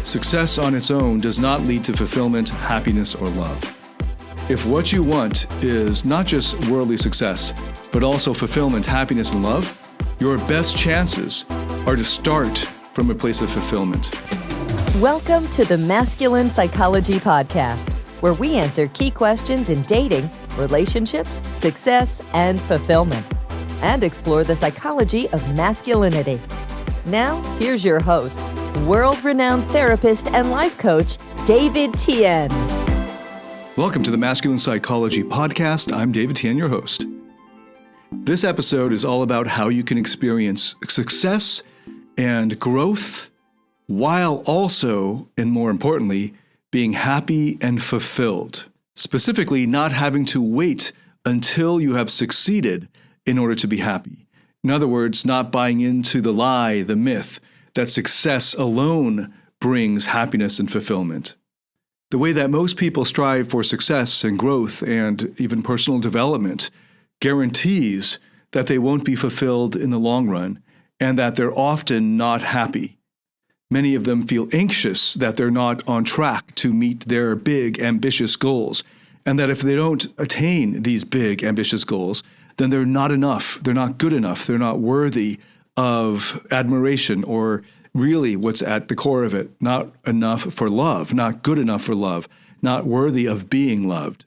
Success on its own does not lead to fulfillment, happiness, or love. If what you want is not just worldly success, but also fulfillment, happiness, and love, your best chances are to start from a place of fulfillment. Welcome to the Masculine Psychology Podcast, where we answer key questions in dating, relationships, success, and fulfillment, and explore the psychology of masculinity. Now, here's your host, world-renowned therapist and life coach, David Tian. Welcome to the Masculine Psychology Podcast. I'm David Tian, your host. This episode is all about how you can experience success and growth while also, and more importantly, being happy and fulfilled. Specifically, not having to wait until you have succeeded in order to be happy. In other words, not buying into the lie, the myth, that success alone brings happiness and fulfillment. The way that most people strive for success and growth and even personal development guarantees that they won't be fulfilled in the long run and that they're often not happy. Many of them feel anxious that they're not on track to meet their big, ambitious goals, and that if they don't attain these big, ambitious goals, then they're not enough, they're not good enough, they're not worthy of admiration, or really what's at the core of it, not enough for love, not good enough for love, not worthy of being loved.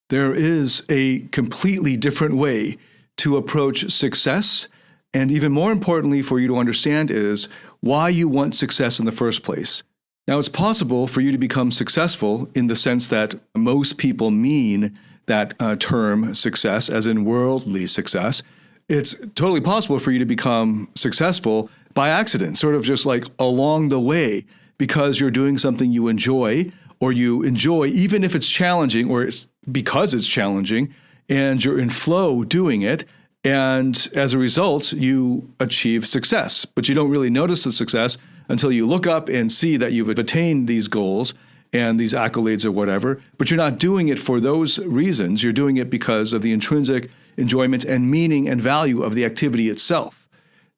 There is a completely different way to approach success, and even more importantly for you to understand is why you want success in the first place. Now, it's possible for you to become successful in the sense that most people mean that term success, as in worldly success. It's totally possible for you to become successful by accident, sort of just like along the way, because you're doing something you enjoy, or you enjoy even if it's challenging, or it's because it's challenging, and you're in flow doing it. And as a result, you achieve success, but you don't really notice the success until you look up and see that you've attained these goals and these accolades or whatever, but you're not doing it for those reasons. You're doing it because of the intrinsic enjoyment and meaning and value of the activity itself.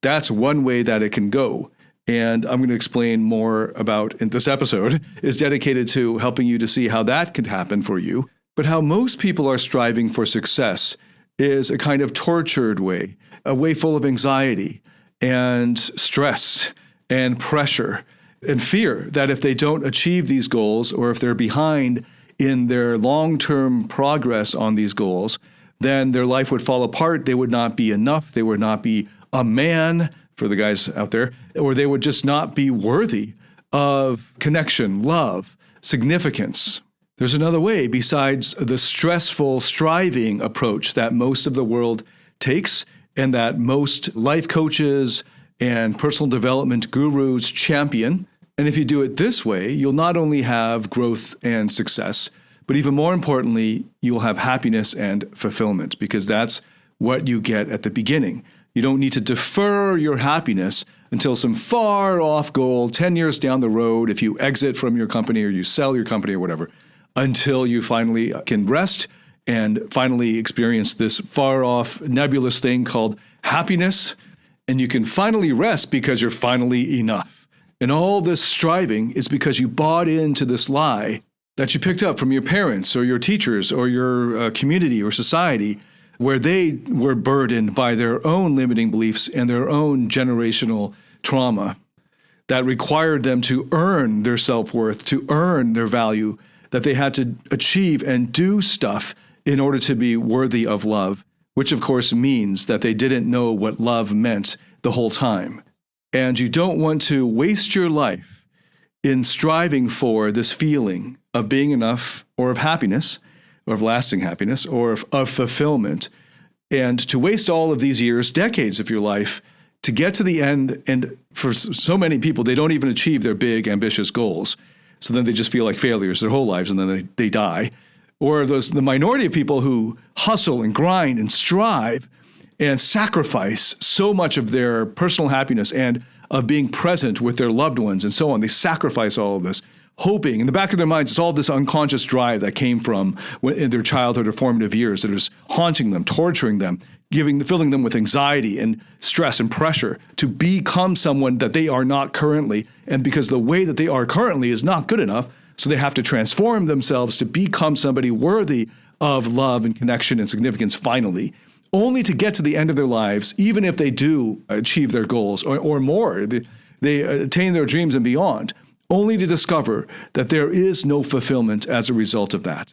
That's one way that it can go. And I'm going to explain more about in this episode is dedicated to helping you to see how that could happen for you. But how most people are striving for success is a kind of tortured way, a way full of anxiety and stress and pressure and fear that if they don't achieve these goals, or if they're behind in their long-term progress on these goals, then their life would fall apart. They would not be enough. They would not be a man, for the guys out there, or they would just not be worthy of connection, love, significance. There's another way besides the stressful striving approach that most of the world takes and that most life coaches and personal development gurus champion. And if you do it this way, you'll not only have growth and success, but even more importantly, you'll have happiness and fulfillment, because that's what you get at the beginning. You don't need to defer your happiness until some far off goal 10 years down the road, if you exit from your company or you sell your company or whatever, until you finally can rest and finally experience this far off nebulous thing called happiness. And you can finally rest because you're finally enough. And all this striving is because you bought into this lie that you picked up from your parents or your teachers or your community or society, where they were burdened by their own limiting beliefs and their own generational trauma that required them to earn their self-worth, to earn their value, that they had to achieve and do stuff in order to be worthy of love, which of course means that they didn't know what love meant the whole time. And you don't want to waste your life in striving for this feeling of being enough, or of happiness, or of lasting happiness, or of fulfillment, and to waste all of these years, decades of your life, to get to the end. And for so many people, they don't even achieve their big, ambitious goals. So then they just feel like failures their whole lives, and then they die. Or the minority of people who hustle and grind and strive and sacrifice so much of their personal happiness and of being present with their loved ones and so on. They sacrifice all of this, hoping in the back of their minds, it's all this unconscious drive that came from in their childhood or formative years that is haunting them, torturing them, filling them with anxiety and stress and pressure to become someone that they are not currently. And because the way that they are currently is not good enough, so they have to transform themselves to become somebody worthy of love and connection and significance finally, only to get to the end of their lives, even if they do achieve their goals or more, they attain their dreams and beyond, only to discover that there is no fulfillment as a result of that.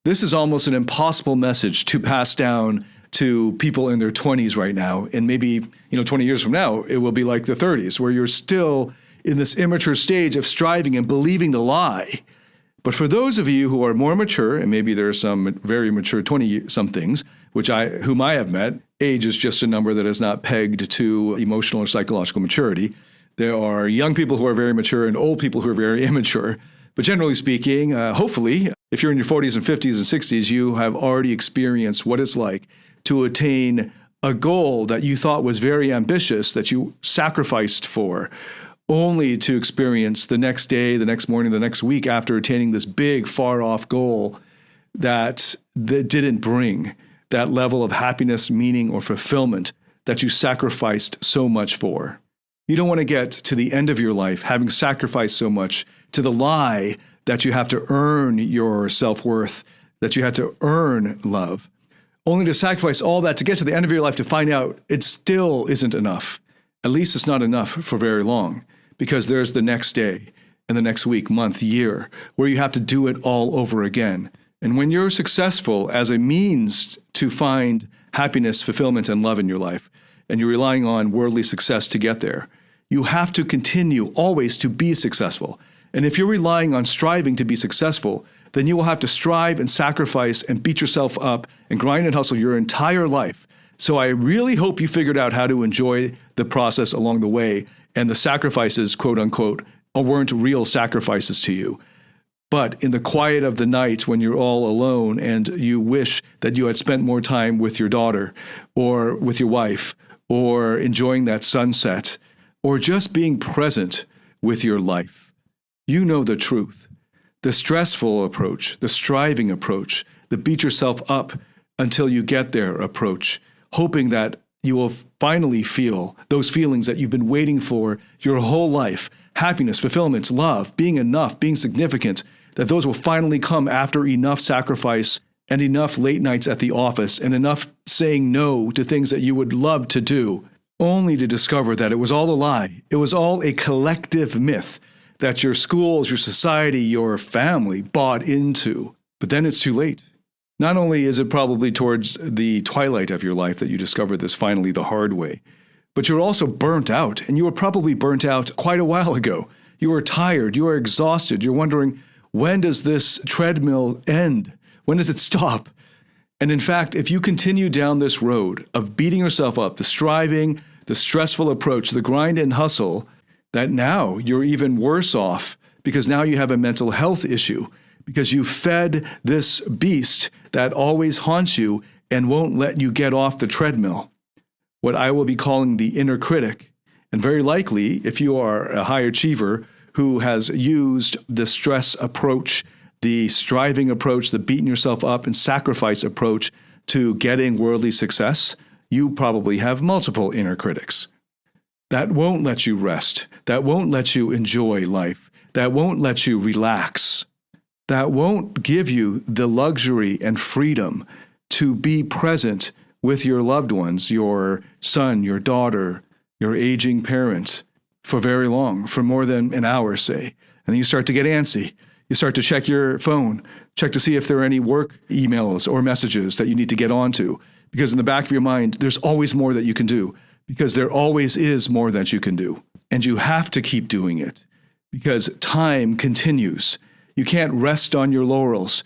This is almost an impossible message to pass down to people in their 20s right now. And maybe, 20 years from now, it will be like the 30s, where you're still in this immature stage of striving and believing the lie. But for those of you who are more mature, and maybe there are some very mature 20-somethings, whom I have met, age is just a number that is not pegged to emotional or psychological maturity. There are young people who are very mature and old people who are very immature. But generally speaking, hopefully, if you're in your 40s and 50s and 60s, you have already experienced what it's like to attain a goal that you thought was very ambitious, that you sacrificed for, only to experience the next day, the next morning, the next week after attaining this big, far-off goal that didn't bring that level of happiness, meaning, or fulfillment that you sacrificed so much for. You don't want to get to the end of your life having sacrificed so much to the lie that you have to earn your self-worth, that you had to earn love, only to sacrifice all that to get to the end of your life to find out it still isn't enough. At least it's not enough for very long, because there's the next day and the next week, month, year, where you have to do it all over again. And when you're successful as a means to find happiness, fulfillment, and love in your life, and you're relying on worldly success to get there, you have to continue always to be successful. And if you're relying on striving to be successful, then you will have to strive and sacrifice and beat yourself up and grind and hustle your entire life. So I really hope you figured out how to enjoy the process along the way, and the sacrifices, quote unquote, weren't real sacrifices to you. But in the quiet of the night, when you're all alone and you wish that you had spent more time with your daughter or with your wife, or enjoying that sunset, or just being present with your life, you know the truth. The stressful approach, the striving approach, the beat yourself up until you get there approach, hoping that you will finally feel those feelings that you've been waiting for your whole life, happiness, fulfillment, love, being enough, being significant, that those will finally come after enough sacrifice and enough late nights at the office and enough saying no to things that you would love to do, only to discover that it was all a lie. It was all a collective myth that your schools, your society, your family bought into. But then it's too late. Not only is it probably towards the twilight of your life that you discover this finally the hard way, but you're also burnt out, and you were probably burnt out quite a while ago. You are tired, you are exhausted, you're wondering, when does this treadmill end? When does it stop? And in fact, if you continue down this road of beating yourself up, the striving, the stressful approach, the grind and hustle, that now you're even worse off because now you have a mental health issue because you fed this beast that always haunts you and won't let you get off the treadmill, what I will be calling the inner critic. And very likely, if you are a high achiever who has used the stress approach, the striving approach, the beating yourself up and sacrifice approach to getting worldly success, you probably have multiple inner critics. That won't let you rest. That won't let you enjoy life. That won't let you relax. That won't give you the luxury and freedom to be present with your loved ones, your son, your daughter, your aging parents, for very long, for more than an hour, say. And then you start to get antsy. You start to check your phone, check to see if there are any work emails or messages that you need to get onto. Because in the back of your mind, there's always more that you can do. Because there always is more that you can do. And you have to keep doing it. Because time continues. You can't rest on your laurels.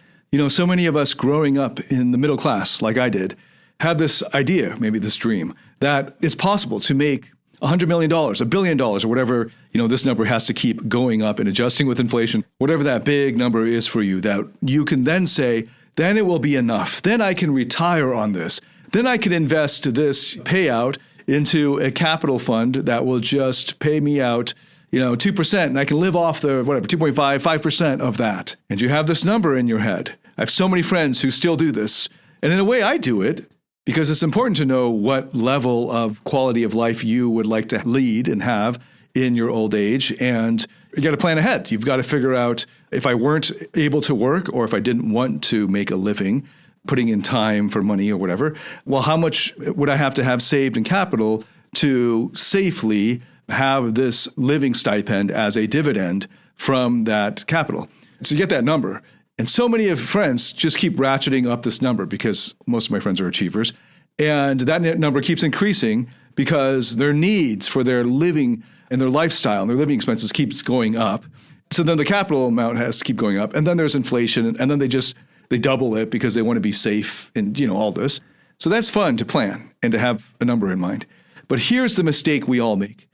So many of us growing up in the middle class, like I did, have this idea, maybe this dream, that it's possible to make $100 million, $1 billion, or whatever, this number has to keep going up and adjusting with inflation, whatever that big number is for you, that you can then say, then it will be enough. Then I can retire on this. Then I can invest this payout into a capital fund that will just pay me out, 2%, and I can live off the, 2.5, 5% of that. And you have this number in your head. I have so many friends who still do this. And in a way, I do it because it's important to know what level of quality of life you would like to lead and have in your old age. And you got to plan ahead. You've got to figure out, if I weren't able to work or if I didn't want to make a living, putting in time for money or whatever, well, how much would I have to have saved in capital to safely have this living stipend as a dividend from that capital? So you get that number. And so many of friends just keep ratcheting up this number because most of my friends are achievers. And that number keeps increasing because their needs for their living and their lifestyle and their living expenses keeps going up. So then the capital amount has to keep going up. And then there's inflation. And then they double it because they want to be safe and, all this. So that's fun to plan and to have a number in mind. But here's the mistake we all make.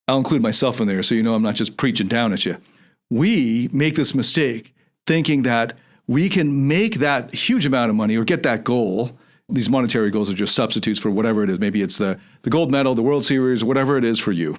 I'll include myself in there so I'm not just preaching down at you. We make this mistake thinking that we can make that huge amount of money or get that goal. These monetary goals are just substitutes for whatever it is. Maybe it's the gold medal, the World Series, whatever it is for you.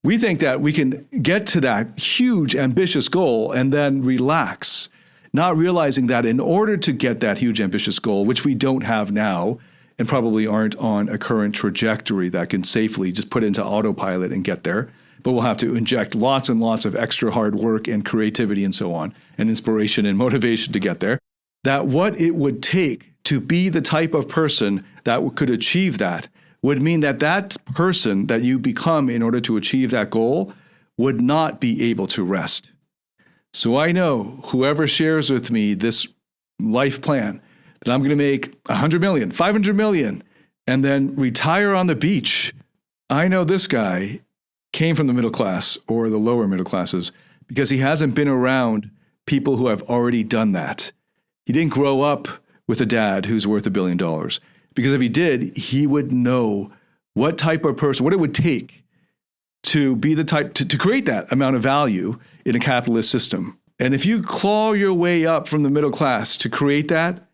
We think that we can get to that huge, ambitious goal and then relax, not realizing that in order to get that huge, ambitious goal, which we don't have now and probably aren't on a current trajectory that can safely just put into autopilot and get there, but we'll have to inject lots and lots of extra hard work and creativity and so on, and inspiration and motivation to get there, that what it would take to be the type of person that could achieve that would mean that that person that you become in order to achieve that goal would not be able to rest. So I know whoever shares with me this life plan that I'm going to make 100 million, 500 million, and then retire on the beach. I know this guy came from the middle class or the lower middle classes because he hasn't been around people who have already done that. He didn't grow up with a dad who's worth $1 billion, because if he did, he would know what type of person, what it would take to be the type to create that amount of value in a capitalist system. And if you claw your way up from the middle class to create that,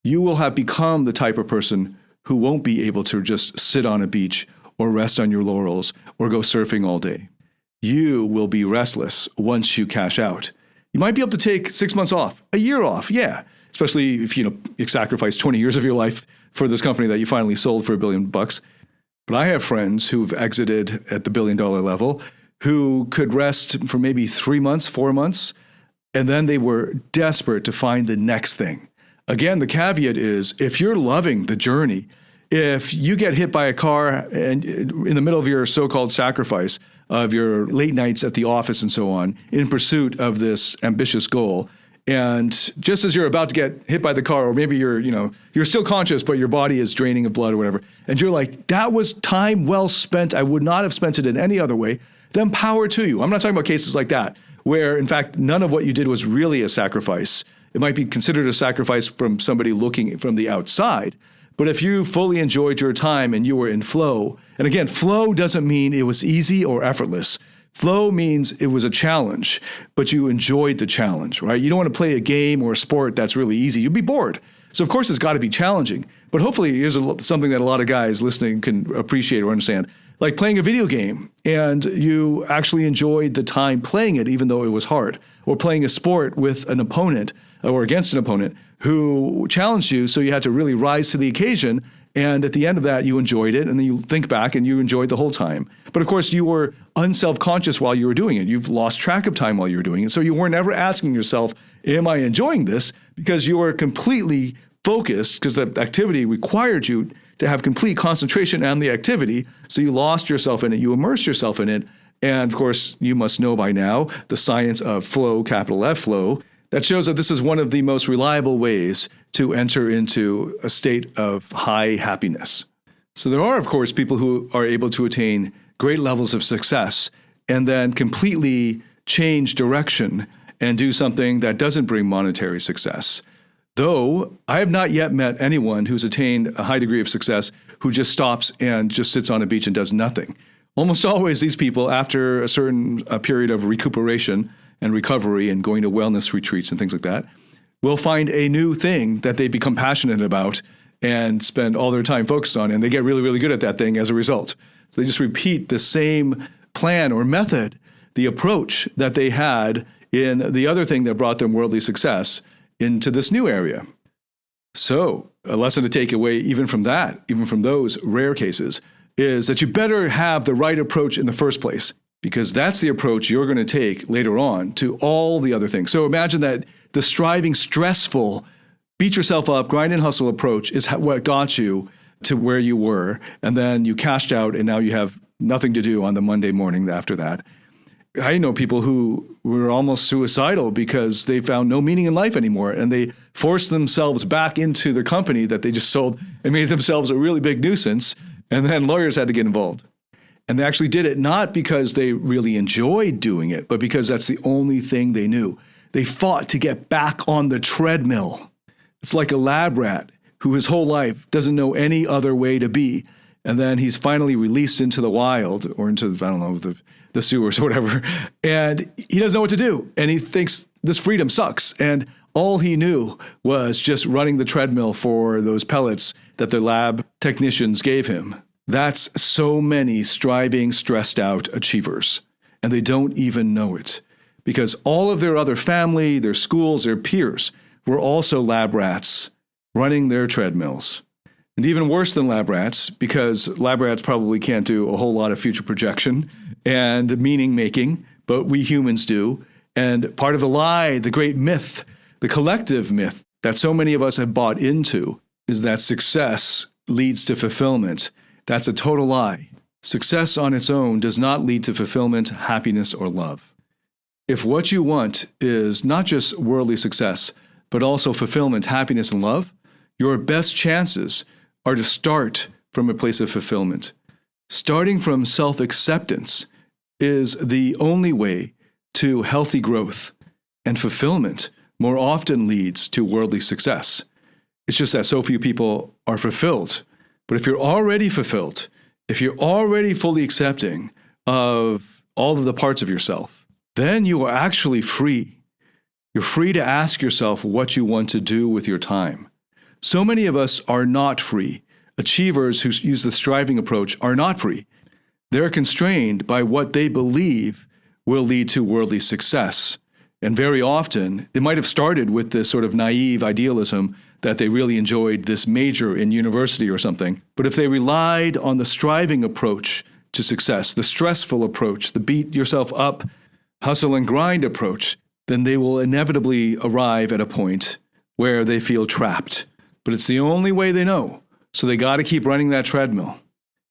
you will have become the type of person who won't be able to just sit on a beach or rest on your laurels or go surfing all day. You will be restless once you cash out. You might be able to take 6 months off, a year off, yeah, especially if you sacrifice 20 years of your life for this company that you finally sold for $1 billion. But I have friends who've exited at the $1 billion level who could rest for maybe 3 months, 4 months, and then they were desperate to find the next thing. Again, the caveat is, if you're loving the journey, if you get hit by a car and in the middle of your so-called sacrifice of your late nights at the office and so on, in pursuit of this ambitious goal, and just as you're about to get hit by the car, or maybe you're still conscious, but your body is draining of blood or whatever, and you're like, that was time well spent, I would not have spent it in any other way, then power to you. I'm not talking about cases like that, where in fact, none of what you did was really a sacrifice. It might be considered a sacrifice from somebody looking from the outside. But if you fully enjoyed your time and you were in flow, and again, flow doesn't mean it was easy or effortless. Flow means it was a challenge, but you enjoyed the challenge, right? You don't want to play a game or a sport that's really easy. You'd be bored. So of course it's got to be challenging. But hopefully here's something that a lot of guys listening can appreciate or understand. Like playing a video game and you actually enjoyed the time playing it even though it was hard. Or playing a sport with an opponent or against an opponent who challenged you, so you had to really rise to the occasion. And at the end of that, you enjoyed it, and then you think back and you enjoyed the whole time. But of course, you were unself-conscious while you were doing it. You've lost track of time while you were doing it. So you weren't ever asking yourself, am I enjoying this? Because you were completely focused, because the activity required you to have complete concentration on the activity. So you lost yourself in it, you immersed yourself in it. And of course, you must know by now the science of flow, capital F flow, that shows that this is one of the most reliable ways to enter into a state of high happiness. So there are, of course, people who are able to attain great levels of success and then completely change direction and do something that doesn't bring monetary success. Though I have not yet met anyone who's attained a high degree of success who just stops and just sits on a beach and does nothing. Almost always these people, after a certain period of recuperation and recovery and going to wellness retreats and things like that, will find a new thing that they become passionate about and spend all their time focused on, and they get really, really good at that thing as a result. So they just repeat the same plan or method, the approach that they had in the other thing that brought them worldly success into this new area. So a lesson to take away even from that, even from those rare cases, is that you better have the right approach in the first place, because that's the approach you're going to take later on to all the other things. So imagine that the striving, stressful, beat yourself up, grind and hustle approach is what got you to where you were. And then you cashed out and now you have nothing to do on the Monday morning after that. I know people who were almost suicidal because they found no meaning in life anymore, and they forced themselves back into the company that they just sold and made themselves a really big nuisance. And then lawyers had to get involved. And they actually did it not because they really enjoyed doing it, but because that's the only thing they knew. They fought to get back on the treadmill. It's like a lab rat who his whole life doesn't know any other way to be. And then he's finally released into the wild or into, I don't know, the sewers or whatever. And he doesn't know what to do. And he thinks this freedom sucks. And all he knew was just running the treadmill for those pellets that the lab technicians gave him. That's so many striving, stressed out achievers. And they don't even know it, because all of their other family, their schools, their peers were also lab rats running their treadmills. And even worse than lab rats, because lab rats probably can't do a whole lot of future projection and meaning making, but we humans do. And part of the lie, the great myth, the collective myth that so many of us have bought into is that success leads to fulfillment. That's a total lie. Success on its own does not lead to fulfillment, happiness, or love. If what you want is not just worldly success, but also fulfillment, happiness, and love, your best chances are to start from a place of fulfillment. Starting from self-acceptance is the only way to healthy growth, and fulfillment more often leads to worldly success. It's just that so few people are fulfilled. But if you're already fulfilled, if you're already fully accepting of all of the parts of yourself, then you are actually free. You're free to ask yourself what you want to do with your time. So many of us are not free. Achievers who use the striving approach are not free. They're constrained by what they believe will lead to worldly success. And very often, it might have started with this sort of naive idealism that they really enjoyed this major in university or something. But if they relied on the striving approach to success, the stressful approach, the beat yourself up, hustle and grind approach, then they will inevitably arrive at a point where they feel trapped. But it's the only way they know. So they got to keep running that treadmill,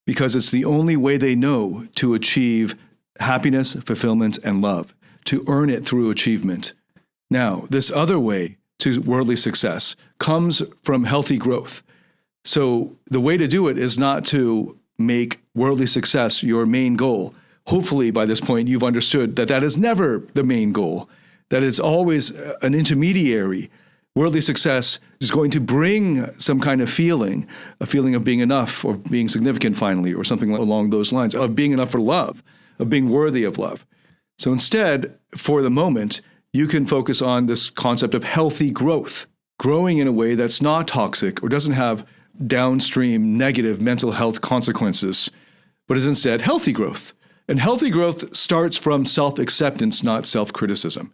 because it's the only way they know to achieve happiness, fulfillment, and love, to earn it through achievement. Now, this other way to worldly success comes from healthy growth. So the way to do it is not to make worldly success your main goal. Hopefully, by this point, you've understood that that is never the main goal, that it's always an intermediary. Worldly success is going to bring some kind of feeling, a feeling of being enough or being significant finally, or something along those lines, of being enough for love, of being worthy of love. So instead, for the moment, you can focus on this concept of healthy growth, growing in a way that's not toxic or doesn't have downstream negative mental health consequences, but is instead healthy growth. And healthy growth starts from self-acceptance, not self-criticism.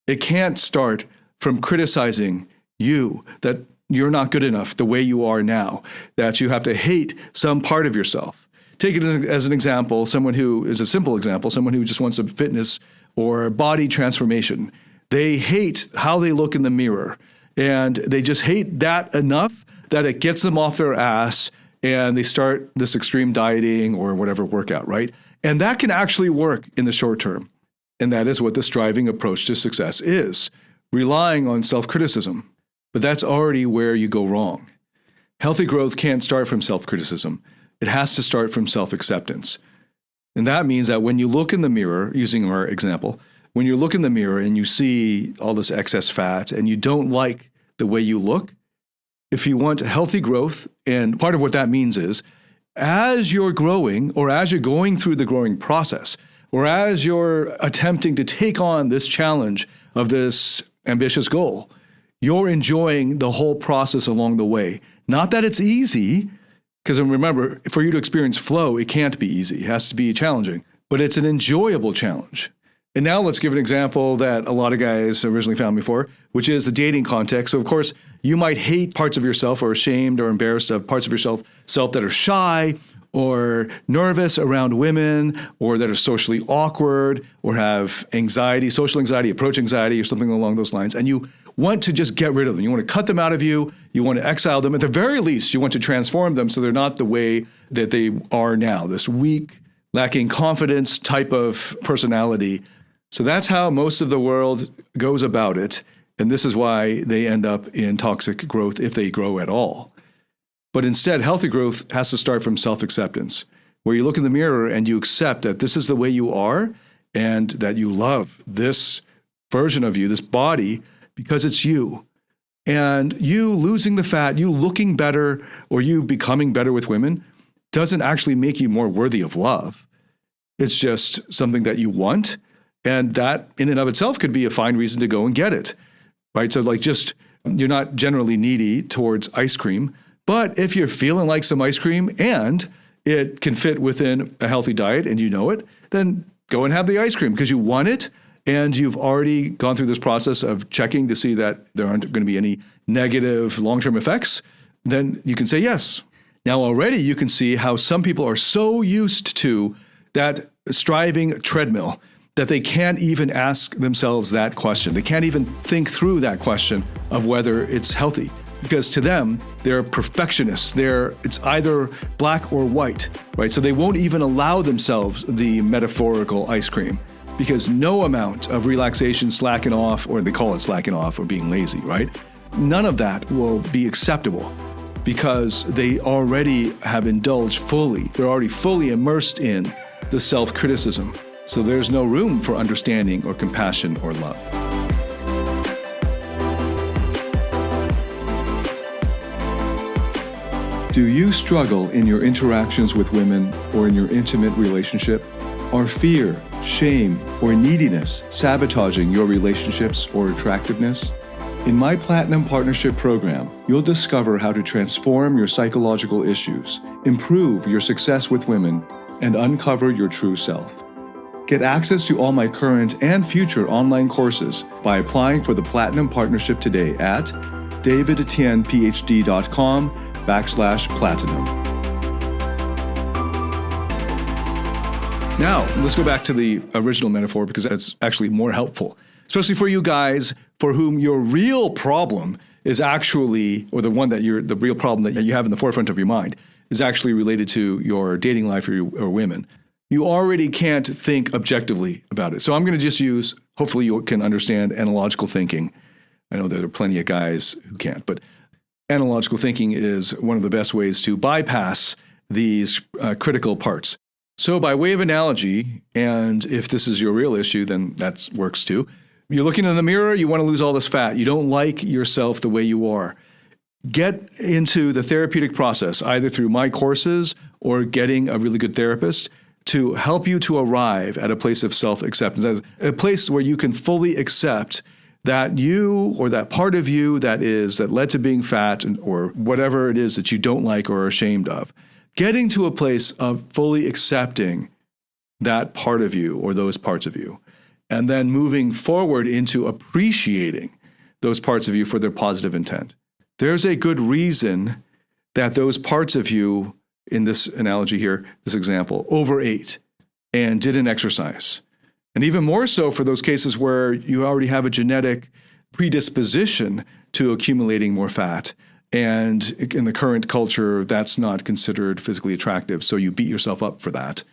It can't start from criticizing you, that you're not good enough the way you are now, that you have to hate some part of yourself. Take it as an example, someone who is a simple example, someone who just wants a fitness or body transformation. They hate how they look in the mirror, and they just hate that enough that it gets them off their ass, and they start this extreme dieting or whatever workout, right? And that can actually work in the short term. And that is what the striving approach to success is. Relying on self-criticism. But that's already where you go wrong. Healthy growth can't start from self-criticism. It has to start from self-acceptance. And that means that when you look in the mirror, using our example, when you look in the mirror and you see all this excess fat and you don't like the way you look, if you want healthy growth, and part of what that means is, as you're growing or as you're going through the growing process, or as you're attempting to take on this challenge of this ambitious goal, you're enjoying the whole process along the way. Not that it's easy, because remember, for you to experience flow, it can't be easy. It has to be challenging, but it's an enjoyable challenge. And now let's give an example that a lot of guys originally found me for, which is the dating context. So of course, you might hate parts of yourself or ashamed or embarrassed of parts of yourself that are shy or nervous around women or that are socially awkward or have anxiety, social anxiety, approach anxiety or something along those lines. And you want to just get rid of them. You want to cut them out of you. You want to exile them. At the very least, you want to transform them so they're not the way that they are now, this weak, lacking confidence type of personality. So that's how most of the world goes about it. And this is why they end up in toxic growth if they grow at all. But instead, healthy growth has to start from self-acceptance, where you look in the mirror and you accept that this is the way you are and that you love this version of you, this body, because it's you. And you losing the fat, you looking better, or you becoming better with women doesn't actually make you more worthy of love. It's just something that you want. And that in and of itself could be a fine reason to go and get it, right? So you're not generally needy towards ice cream, but if you're feeling like some ice cream and it can fit within a healthy diet and you know it, then go and have the ice cream because you want it and you've already gone through this process of checking to see that there aren't going to be any negative long-term effects, then you can say yes. Now already you can see how some people are so used to that striving treadmill that they can't even ask themselves that question. They can't even think through that question of whether it's healthy. Because to them, they're perfectionists. It's either black or white, right? So they won't even allow themselves the metaphorical ice cream because no amount of relaxation, slacking off, or they call it slacking off or being lazy, right? None of that will be acceptable because they already have indulged fully. They're already fully immersed in the self-criticism. So there's no room for understanding or compassion or love. Do you struggle in your interactions with women or in your intimate relationship? Are fear, shame, or neediness sabotaging your relationships or attractiveness? In my Platinum Partnership Program, you'll discover how to transform your psychological issues, improve your success with women, and uncover your true self. Get access to all my current and future online courses by applying for the Platinum Partnership today at davidtianphd.com/platinum. Now, let's go back to the original metaphor because that's actually more helpful, especially for you guys for whom your real problem is actually, or the real problem that you have in the forefront of your mind is actually related to your dating life or women. You already can't think objectively about it. So I'm going to just use, hopefully you can understand analogical thinking. I know there are plenty of guys who can't, but analogical thinking is one of the best ways to bypass these critical parts. So by way of analogy, and if this is your real issue, then that works too. You're looking in the mirror, you want to lose all this fat. You don't like yourself the way you are. Get into the therapeutic process, either through my courses or getting a really good therapist to help you to arrive at a place of self-acceptance, a place where you can fully accept that you or that part of you that led to being fat or whatever it is that you don't like or are ashamed of. Getting to a place of fully accepting that part of you or those parts of you, and then moving forward into appreciating those parts of you for their positive intent. There's a good reason that those parts of you, in this analogy here, this example, overate and didn't exercise. And even more so for those cases where you already have a genetic predisposition to accumulating more fat. And in the current culture, that's not considered physically attractive. So you beat yourself up for that.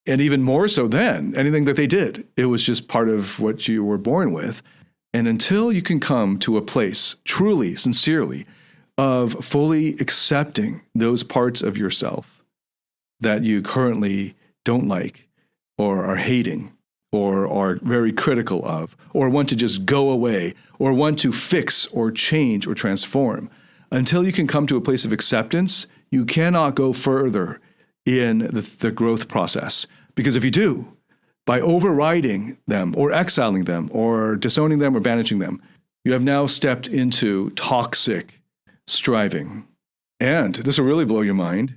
And even more so than anything that they did. It was just part of what you were born with. And until you can come to a place, truly, sincerely, of fully accepting those parts of yourself that you currently don't like or are hating or are very critical of or want to just go away or want to fix or change or transform, until you can come to a place of acceptance, you cannot go further in the growth process. Because if you do, by overriding them or exiling them or disowning them or banishing them, you have now stepped into toxic striving. And this will really blow your mind.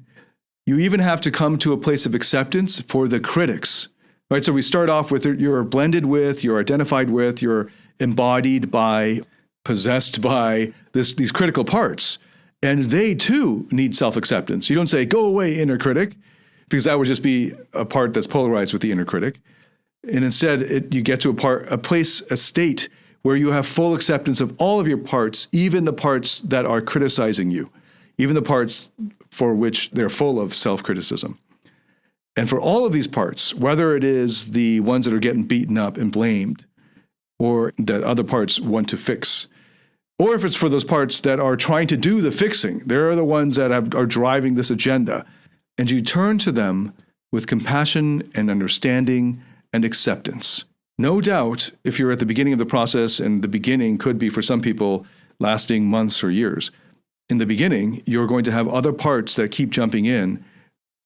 You even have to come to a place of acceptance for the critics right? So we start off with you're blended with, you're identified with, you're embodied by, possessed by these critical parts. And they too need self-acceptance. You don't say, go away, inner critic, because that would just be a part that's polarized with the inner critic. And instead, you get to a state where you have full acceptance of all of your parts, even the parts that are criticizing you, even the parts for which they're full of self-criticism. And for all of these parts, whether it is the ones that are getting beaten up and blamed, or that other parts want to fix, or if it's for those parts that are trying to do the fixing, they're the ones that are driving this agenda. And you turn to them with compassion and understanding and acceptance. No doubt, if you're at the beginning of the process, and the beginning could be for some people lasting months or years, in the beginning, you're going to have other parts that keep jumping in,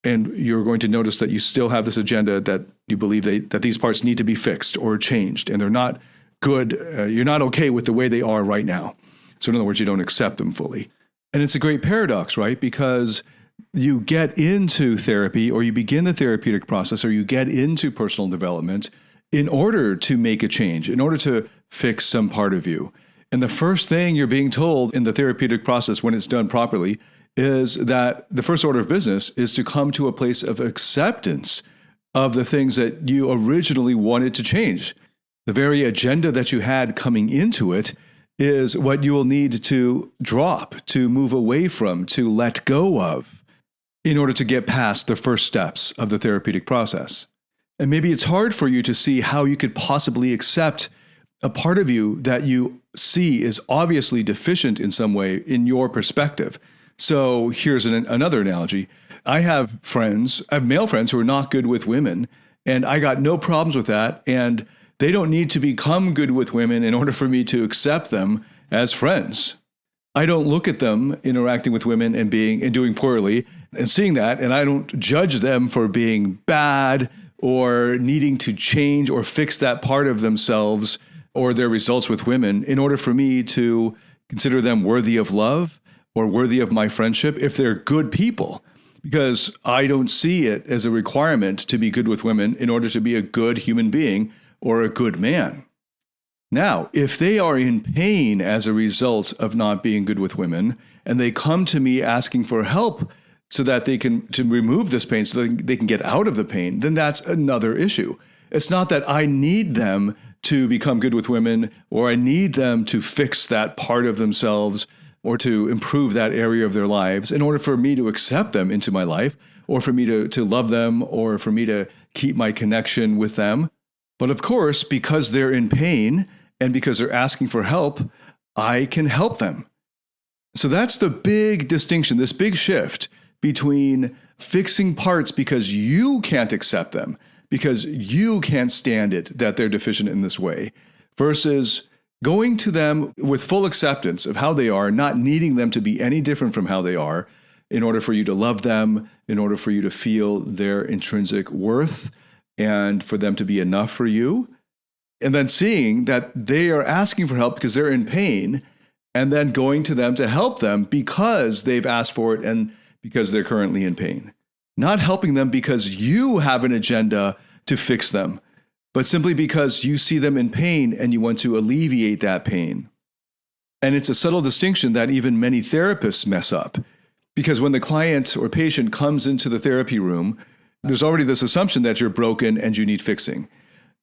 and you're going to notice that you still have this agenda that you believe that these parts need to be fixed or changed, and they're not good. You're not okay with the way they are right now. So in other words, you don't accept them fully. And it's a great paradox, right? Because you get into therapy, or you begin the therapeutic process, or you get into personal development in order to make a change, in order to fix some part of you. And the first thing you're being told in the therapeutic process, when it's done properly, is that the first order of business is to come to a place of acceptance of the things that you originally wanted to change. The very agenda that you had coming into it is what you will need to drop, to move away from, to let go of, in order to get past the first steps of the therapeutic process. And maybe it's hard for you to see how you could possibly accept a part of you that you see is obviously deficient in some way in your perspective. So here's another analogy. I have male friends who are not good with women, and I got no problems with that. And they don't need to become good with women in order for me to accept them as friends. I don't look at them interacting with women and doing poorly and seeing that, and I don't judge them for being bad or needing to change or fix that part of themselves or their results with women in order for me to consider them worthy of love or worthy of my friendship if they're good people. Because I don't see it as a requirement to be good with women in order to be a good human being or a good man. Now, if they are in pain as a result of not being good with women, and they come to me asking for help so that to remove this pain, so that they can get out of the pain, then that's another issue. It's not that I need them to become good with women, or I need them to fix that part of themselves, or to improve that area of their lives in order for me to accept them into my life, or for me to love them, or for me to keep my connection with them. But of course, because they're in pain and because they're asking for help, I can help them. So that's the big distinction, this big shift between fixing parts because you can't accept them, because you can't stand it that they're deficient in this way, versus going to them with full acceptance of how they are, not needing them to be any different from how they are, in order for you to love them, in order for you to feel their intrinsic worth, and for them to be enough for you. And then seeing that they are asking for help because they're in pain, and then going to them to help them because they've asked for it and because they're currently in pain. Not helping them because you have an agenda to fix them, but simply because you see them in pain and you want to alleviate that pain. And it's a subtle distinction that even many therapists mess up, because when the client or patient comes into the therapy room, there's already this assumption that you're broken and you need fixing.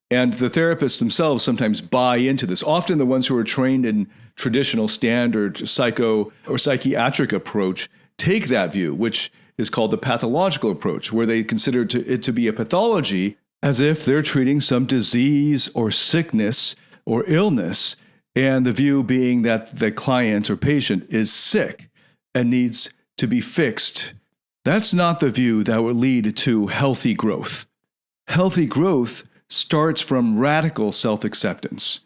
And the therapists themselves sometimes buy into this. Often the ones who are trained in traditional standard psycho or psychiatric approach take that view, which is called the pathological approach, where they consider it to be a pathology, as if they're treating some disease or sickness or illness, and the view being that the client or patient is sick and needs to be fixed. That's not the view that would lead to healthy growth. Healthy growth starts from radical self-acceptance,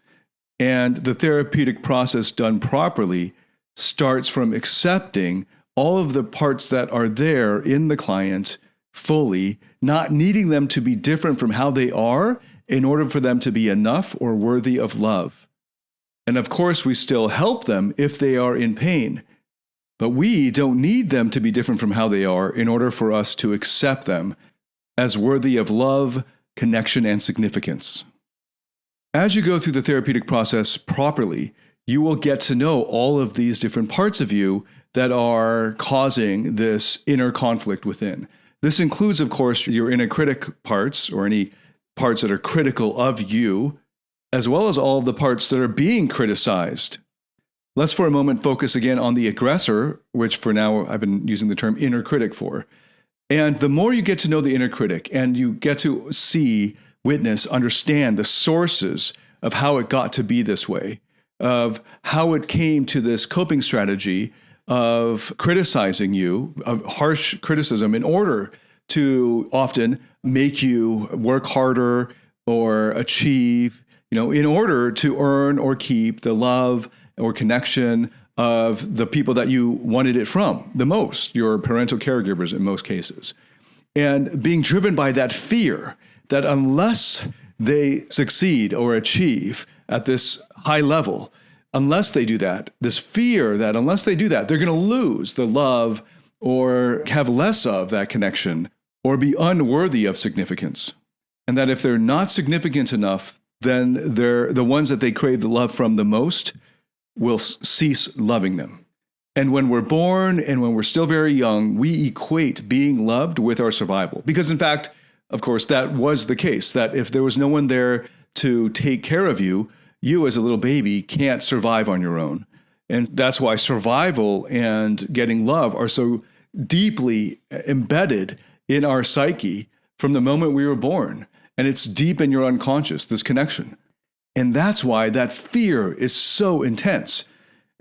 and the therapeutic process done properly starts from accepting all of the parts that are there in the client fully, not needing them to be different from how they are in order for them to be enough or worthy of love. And of course, we still help them if they are in pain, but we don't need them to be different from how they are in order for us to accept them as worthy of love, connection, and significance. As you go through the therapeutic process properly, you will get to know all of these different parts of you that are causing this inner conflict within. This includes, of course, your inner critic parts, or any parts that are critical of you, as well as all of the parts that are being criticized. Let's for a moment focus again on the aggressor, which for now I've been using the term inner critic for. And the more you get to know the inner critic and you get to see, witness, understand the sources of how it got to be this way, of how it came to this coping strategy of criticizing you, of harsh criticism, in order to often make you work harder or achieve, in order to earn or keep the love or connection of the people that you wanted it from the most, your parental caregivers in most cases. And being driven by that fear that unless they succeed or achieve at this high level, unless they do that, this fear that unless they do that, they're going to lose the love or have less of that connection or be unworthy of significance. And that if they're not significant enough, then they're the ones that they crave the love from the most will cease loving them. And when we're born and when we're still very young, we equate being loved with our survival. Because in fact, of course, that was the case, that if there was no one there to take care of you, you as a little baby can't survive on your own. And that's why survival and getting love are so deeply embedded in our psyche from the moment we were born. And it's deep in your unconscious, this connection. And that's why that fear is so intense.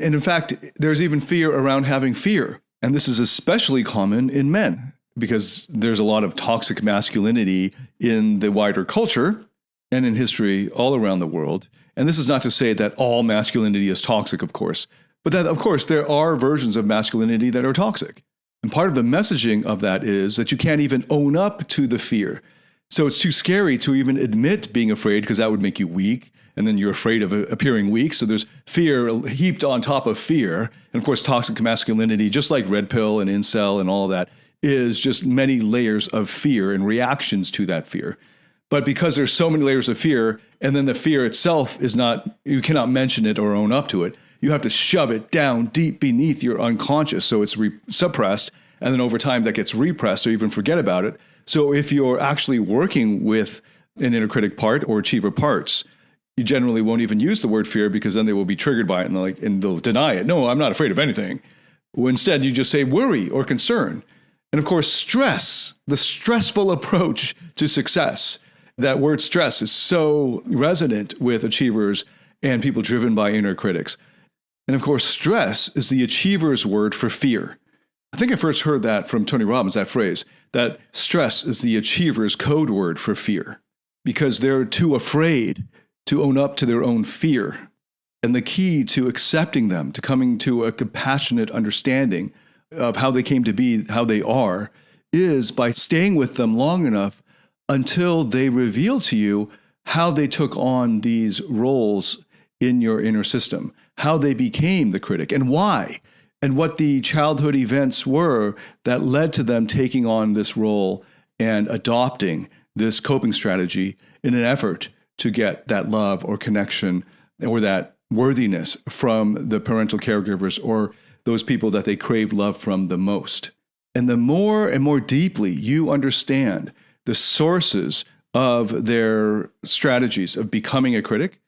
And in fact, there's even fear around having fear. And this is especially common in men because there's a lot of toxic masculinity in the wider culture and in history all around the world. And this is not to say that all masculinity is toxic, of course, but that, of course, there are versions of masculinity that are toxic. And part of the messaging of that is that you can't even own up to the fear. So it's too scary to even admit being afraid because that would make you weak. And then you're afraid of appearing weak. So there's fear heaped on top of fear. And of course, toxic masculinity, just like red pill and incel and all of that, is just many layers of fear and reactions to that fear. But because there's so many layers of fear, and then the fear itself is not, you cannot mention it or own up to it. You have to shove it down deep beneath your unconscious. So it's suppressed. And then over time that gets repressed, so you even forget about it. So if you're actually working with an inner critic part or achiever parts, you generally won't even use the word fear because then they will be triggered by it and they'll deny it. No, I'm not afraid of anything. Well, instead, you just say worry or concern. And of course, stress, the stressful approach to success. That word stress is so resonant with achievers and people driven by inner critics. And of course, stress is the achiever's word for fear. I think I first heard that from Tony Robbins, that phrase, that stress is the achiever's code word for fear because they're too afraid to own up to their own fear. And the key to accepting them, to coming to a compassionate understanding of how they came to be, how they are, is by staying with them long enough until they reveal to you how they took on these roles in your inner system, how they became the critic and why, and what the childhood events were that led to them taking on this role and adopting this coping strategy in an effort to get that love or connection or that worthiness from the parental caregivers or those people that they crave love from the most. And the more and more deeply you understand the sources of their strategies of becoming a critic,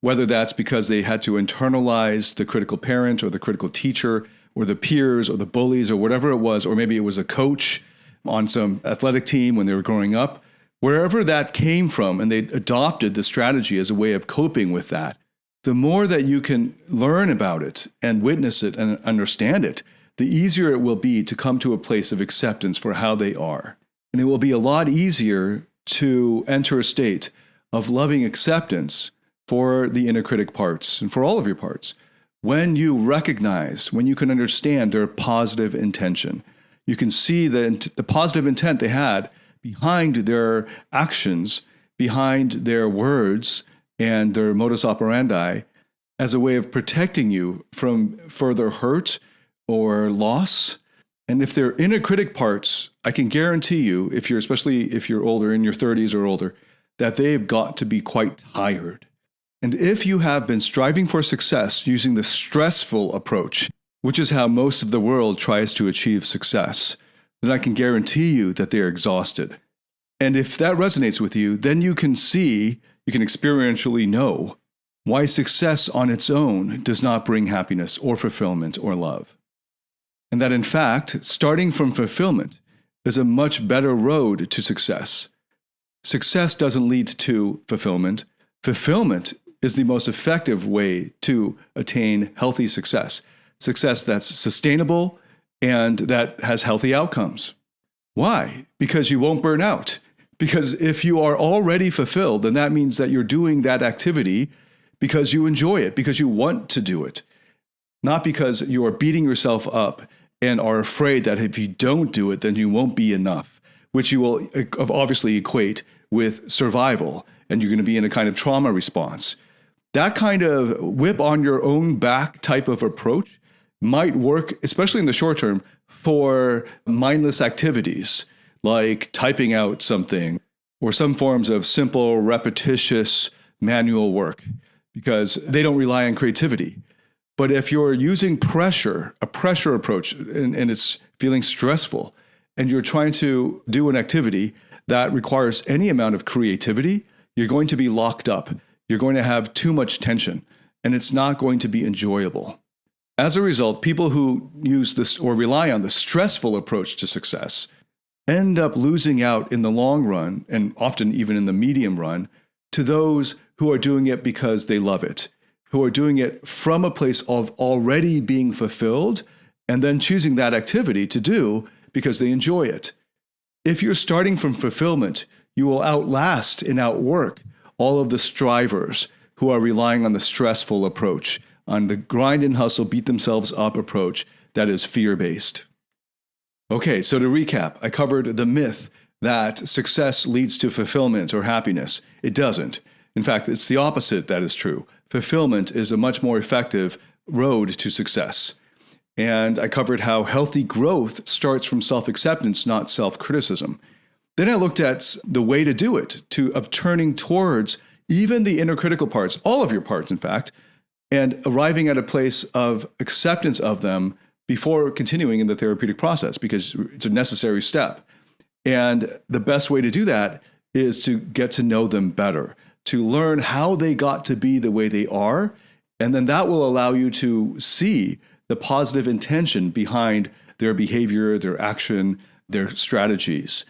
whether that's because they had to internalize the critical parent or the critical teacher or the peers or the bullies or whatever it was, or maybe it was a coach on some athletic team when they were growing up, wherever that came from, and they adopted the strategy as a way of coping with that, the more that you can learn about it and witness it and understand it, the easier it will be to come to a place of acceptance for how they are. And it will be a lot easier to enter a state of loving acceptance for the inner critic parts and for all of your parts when you recognize, when you can understand their positive intention. You can see the positive intent they had behind their actions, behind their words, and their modus operandi as a way of protecting you from further hurt or loss. And if they're inner critic parts, I can guarantee you, especially if you're older, in your 30s or older, that they've got to be quite tired. And if you have been striving for success using the stressful approach, which is how most of the world tries to achieve success, then I can guarantee you that they're exhausted. And if that resonates with you, then you can experientially know why success on its own does not bring happiness or fulfillment or love. And that in fact, starting from fulfillment is a much better road to success. Success doesn't lead to fulfillment. Fulfillment is the most effective way to attain healthy success. Success that's sustainable and that has healthy outcomes. Why? Because you won't burn out. Because if you are already fulfilled, then that means that you're doing that activity because you enjoy it, because you want to do it. Not because you are beating yourself up and are afraid that if you don't do it, then you won't be enough, which you will obviously equate with survival, and you're going to be in a kind of trauma response. That kind of whip on your own back type of approach might work, especially in the short term, for mindless activities like typing out something or some forms of simple, repetitious manual work, because they don't rely on creativity. But if you're using pressure, a pressure approach, and it's feeling stressful, and you're trying to do an activity that requires any amount of creativity, you're going to be locked up. You're going to have too much tension, and it's not going to be enjoyable. As a result, people who use this or rely on the stressful approach to success end up losing out in the long run, and often even in the medium run, to those who are doing it because they love it, who are doing it from a place of already being fulfilled and then choosing that activity to do because they enjoy it. If you're starting from fulfillment, you will outlast and outwork all of the strivers who are relying on the stressful approach, on the grind and hustle, beat themselves up approach that is fear-based. Okay, so to recap, I covered the myth that success leads to fulfillment or happiness. It doesn't. In fact, it's the opposite that is true. Fulfillment is a much more effective road to success. And I covered how healthy growth starts from self-acceptance, not self-criticism. Then I looked at the way to do it, of turning towards even the inner critical parts, all of your parts, in fact, and arriving at a place of acceptance of them before continuing in the therapeutic process, because it's a necessary step. And the best way to do that is to get to know them better, to learn how they got to be the way they are. And then that will allow you to see the positive intention behind their behavior, their action, their strategies.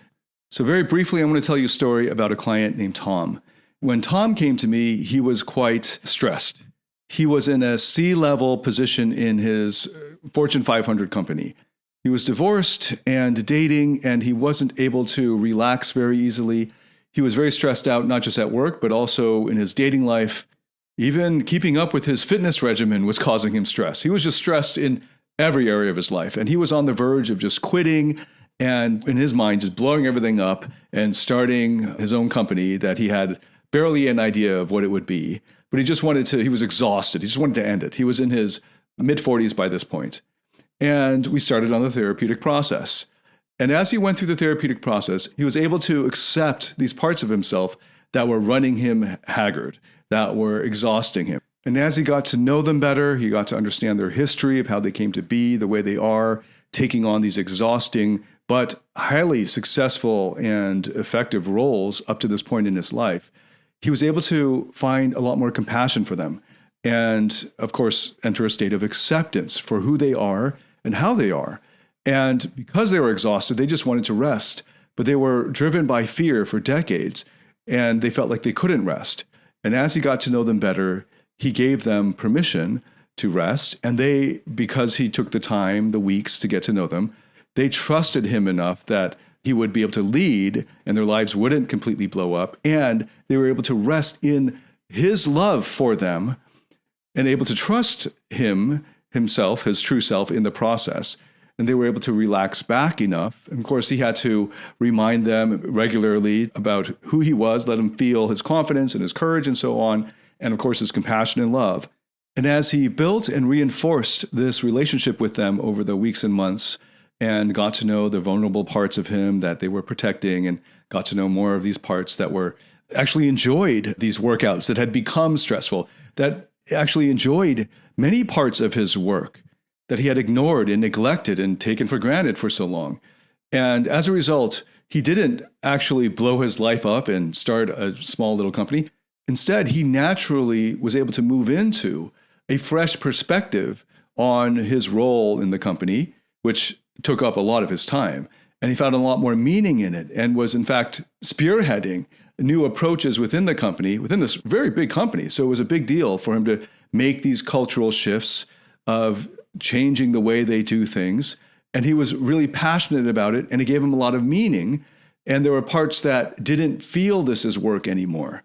So very briefly, I want to tell you a story about a client named Tom. When Tom came to me, he was quite stressed. He was in a C-level position in his Fortune 500 company. He was divorced and dating, and he wasn't able to relax very easily. He was very stressed out, not just at work, but also in his dating life. Even keeping up with his fitness regimen was causing him stress. He was just stressed in every area of his life, and he was on the verge of just quitting and, in his mind, just blowing everything up and starting his own company that he had barely an idea of what it would be. But he was exhausted. He just wanted to end it. He was in his mid-40s by this point. And we started on the therapeutic process. And as he went through the therapeutic process, he was able to accept these parts of himself that were running him haggard, that were exhausting him. And as he got to know them better, he got to understand their history of how they came to be the way they are, taking on these exhausting but highly successful and effective roles up to this point in his life. He was able to find a lot more compassion for them and, of course, enter a state of acceptance for who they are and how they are. And because they were exhausted, they just wanted to rest, but they were driven by fear for decades, and they felt like they couldn't rest. And as he got to know them better, he gave them permission to rest, and because he took the time, the weeks to get to know them, they trusted him enough that he would be able to lead and their lives wouldn't completely blow up. And they were able to rest in his love for them and able to trust himself, his true self in the process. And they were able to relax back enough. And of course, he had to remind them regularly about who he was, let him feel his confidence and his courage and so on. And of course, his compassion and love. And as he built and reinforced this relationship with them over the weeks and months, and got to know the vulnerable parts of him that they were protecting, and got to know more of these parts that were actually enjoyed these workouts, that had become stressful, that actually enjoyed many parts of his work that he had ignored and neglected and taken for granted for so long. And as a result, he didn't actually blow his life up and start a small little company. Instead, he naturally was able to move into a fresh perspective on his role in the company, which took up a lot of his time. And he found a lot more meaning in it and was, in fact, spearheading new approaches within the company, within this very big company. So it was a big deal for him to make these cultural shifts of changing the way they do things. And he was really passionate about it, and it gave him a lot of meaning. And there were parts that didn't feel this as work anymore.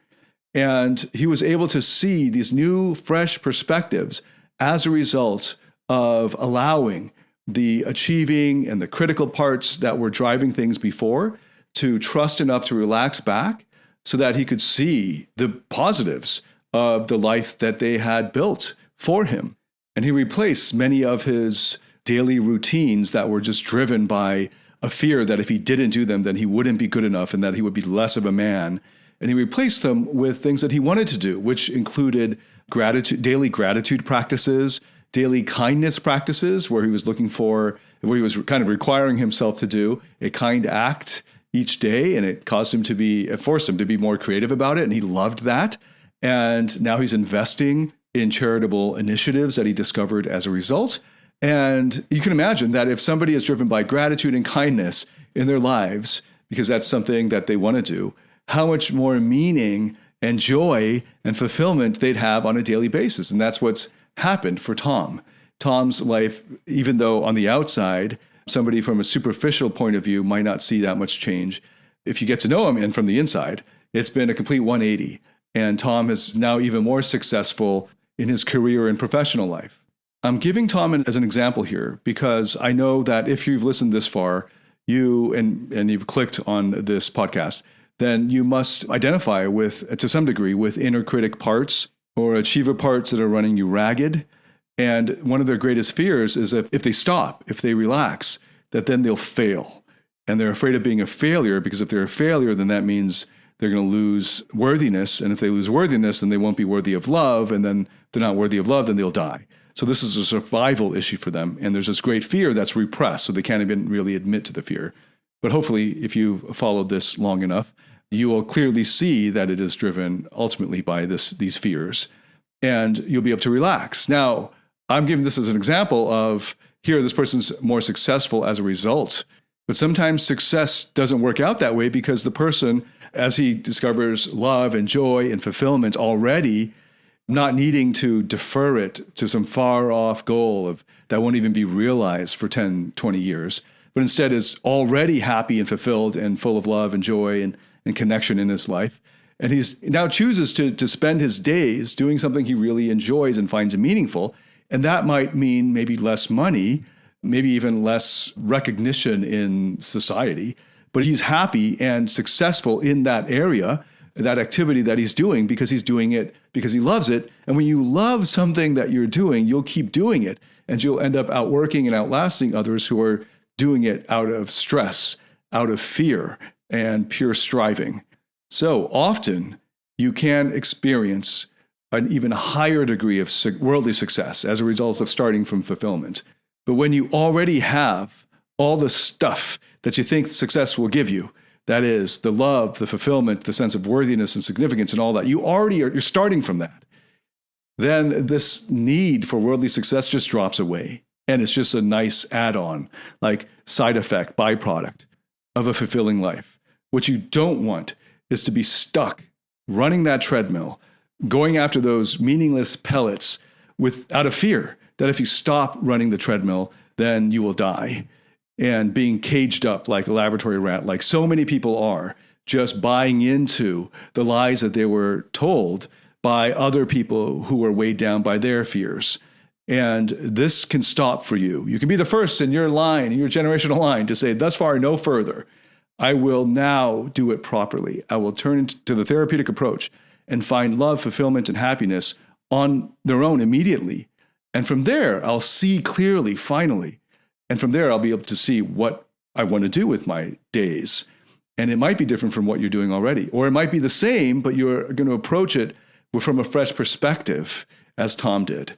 And he was able to see these new, fresh perspectives as a result of allowing the achieving and the critical parts that were driving things before to trust enough to relax back so that he could see the positives of the life that they had built for him. And he replaced many of his daily routines that were just driven by a fear that if he didn't do them, then he wouldn't be good enough and that he would be less of a man. And he replaced them with things that he wanted to do, which included daily gratitude practices, daily kindness practices, where he was kind of requiring himself to do a kind act each day. And it forced him to be more creative about it. And he loved that. And now he's investing in charitable initiatives that he discovered as a result. And you can imagine that if somebody is driven by gratitude and kindness in their lives, because that's something that they want to do, how much more meaning and joy and fulfillment they'd have on a daily basis. And that's what's happened for Tom. Tom's life, even though on the outside, somebody from a superficial point of view might not see that much change, if you get to know him and from the inside, it's been a complete 180. And Tom is now even more successful in his career and professional life. I'm giving Tom as an example here because I know that if you've listened this far, and you've clicked on this podcast, then you must identify to some degree, with inner critic parts or achiever parts that are running you ragged. And one of their greatest fears is that if they stop, if they relax, that then they'll fail. And they're afraid of being a failure because if they're a failure, then that means they're going to lose worthiness. And if they lose worthiness, then they won't be worthy of love. And then if they're not worthy of love, then they'll die. So this is a survival issue for them. And there's this great fear that's repressed, so they can't even really admit to the fear. But hopefully, if you've followed this long enough, you will clearly see that it is driven ultimately by these fears. And you'll be able to relax. Now, I'm giving this as an example of here, this person's more successful as a result. But sometimes success doesn't work out that way because the person, as he discovers love and joy and fulfillment already, not needing to defer it to some far off goal that won't even be realized for 10, 20 years, but instead is already happy and fulfilled and full of love and joy and connection in his life. And he's now chooses to spend his days doing something he really enjoys and finds meaningful. And that might mean maybe less money, maybe even less recognition in society, but he's happy and successful in that area, that activity that he's doing because he's doing it because he loves it. And when you love something that you're doing, you'll keep doing it and you'll end up outworking and outlasting others who are doing it out of stress, out of fear, and pure striving. So often you can experience an even higher degree of worldly success as a result of starting from fulfillment. But when you already have all the stuff that you think success will give you, that is the love, the fulfillment, the sense of worthiness and significance and all that, you're starting from that. Then this need for worldly success just drops away. And it's just a nice add-on, like side effect, byproduct of a fulfilling life. What you don't want is to be stuck running that treadmill, going after those meaningless pellets out of fear that if you stop running the treadmill, then you will die. And being caged up like a laboratory rat, like so many people are, just buying into the lies that they were told by other people who were weighed down by their fears. And this can stop for you. You can be the first in your line, in your generational line, to say, thus far, no further. I will now do it properly. I will turn to the therapeutic approach and find love, fulfillment, and happiness on their own immediately. And from there, I'll see clearly, finally. And from there, I'll be able to see what I want to do with my days. And it might be different from what you're doing already, or it might be the same, but you're going to approach it from a fresh perspective, as Tom did.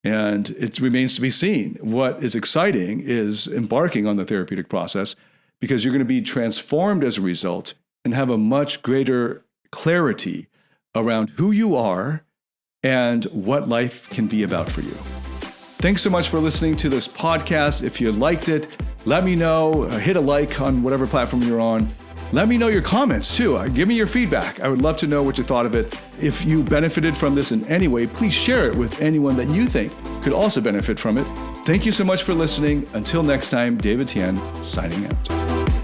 And it remains to be seen. What is exciting is embarking on the therapeutic process, because you're going to be transformed as a result and have a much greater clarity around who you are and what life can be about for you. Thanks so much for listening to this podcast. If you liked it, let me know. Hit a like on whatever platform you're on. Let me know your comments too. Give me your feedback. I would love to know what you thought of it. If you benefited from this in any way, please share it with anyone that you think could also benefit from it. Thank you so much for listening. Until next time, David Tian signing out.